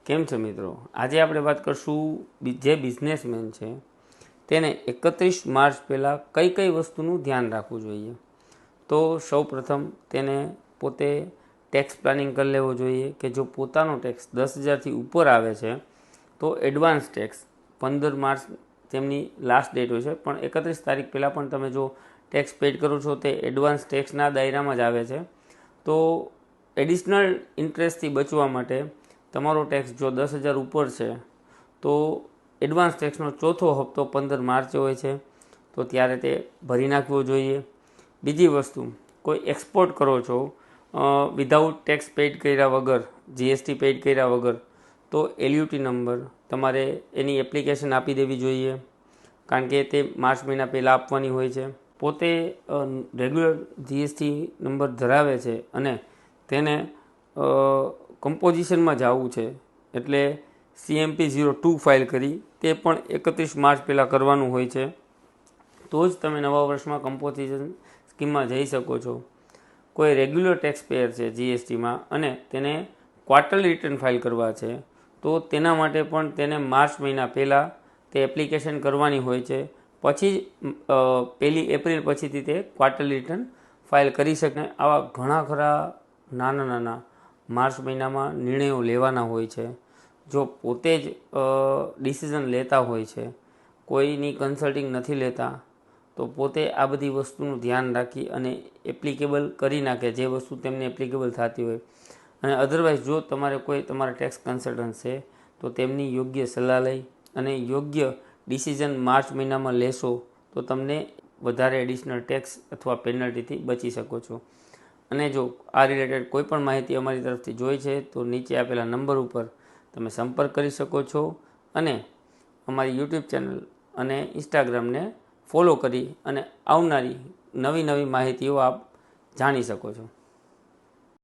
કેમ છે મિત્રો? આજે આપણે વાત કરશું જે બિઝનેસમેન છે તેને 31 માર્ચ પહેલાં કઈ કઈ વસ્તુનું ધ્યાન રાખવું જોઈએ. તો સૌ પ્રથમ તેને પોતે ટેક્સ પ્લાનિંગ કરી લેવો જોઈએ કે જો પોતાનો ટેક્સ 10,000થી ઉપર આવે છે તો એડવાન્સ ટેક્સ 15 માર્ચ તેમની લાસ્ટ ડેટ હોય છે, પણ 31 તારીખ પહેલાં પણ તમે જો ટેક્સ પેડ કરો છો તે એડવાન્સ ટેક્સના દાયરામાં જ આવે છે. તો એડિશનલ ઇન્ટરેસ્ટથી બચવા માટે તમારો ટેક્સ જો 10,000 ઉપર છે તો એડવાન્સ ટેક્સનો ચોથો હપ્તો 15 માર્ચે હોય છે, તો ત્યારે તે ભરી નાખવો જોઈએ. બીજી વસ્તુ, કોઈ એક્સપોર્ટ કરો છો વિધાઉટ ટેક્સ પેઇડ કર્યા વગર, જીએસટી પેઇડ કર્યા વગર, તો એલયુટી નંબર તમારે એની એપ્લિકેશન આપી દેવી જોઈએ, કારણ કે તે માર્ચ મહિના પહેલાં આપવાની હોય છે. પોતે રેગ્યુલર જીએસટી નંબર ધરાવે છે અને તેને કમ્પોઝિશનમાં જવું છે એટલે CMP02 ફાઇલ કરી તે પણ 31 માર્ચ પહેલાં કરવાનું હોય છે, તો જ તમે નવા વર્ષમાં કમ્પોઝિશન સ્કીમમાં જઈ શકો છો. કોઈ રેગ્યુલર ટેક્સ પેયર છે જીએસટીમાં અને તેને ક્વાર્ટરલી રિટર્ન ફાઇલ કરવા છે તો તેના માટે પણ તેને માર્ચ મહિના પહેલાં તે એપ્લિકેશન કરવાની હોય છે, પછી 1 એપ્રિલ પછીથી તે ક્વાર્ટરલી રિટર્ન ફાઇલ કરી શકે. આવા ઘણા ખરા નાના માર્ચ મહિનામાં નિર્ણયો લેવાના હોય છે. જો પોતે જ ડિસિઝન લેતા હોય છે, કોઈની કન્સલ્ટિંગ નથી લેતા, તો પોતે આ બધી વસ્તુનું ધ્યાન રાખી અને એપ્લિકેબલ કરી નાખે જે વસ્તુ તેમને એપ્લિકેબલ થતી હોય. અને અધરવાઇઝ જો તમારે કોઈ તમારા ટેક્સ કન્સલ્ટન્ટ છે તો તેમની યોગ્ય સલાહ લઈ અને યોગ્ય ડિસિઝન માર્ચ મહિનામાં લેશો તો તમને વધારે એડિશનલ ટેક્સ અથવા પેનલ્ટીથી બચી શકો છો. અને જો આ રિલેટેડ કોઈ પણ માહિતી અમારી તરફથી જોઈ છે તો નીચે આપેલા નંબર ઉપર તમે સંપર્ક કરી શકો છો અને અમારી યુટ્યુબ ચેનલ અને ઇન્સ્ટાગ્રામને ફોલો કરી અને આવનારી નવી માહિતીઓ આપ જાણી શકો છો.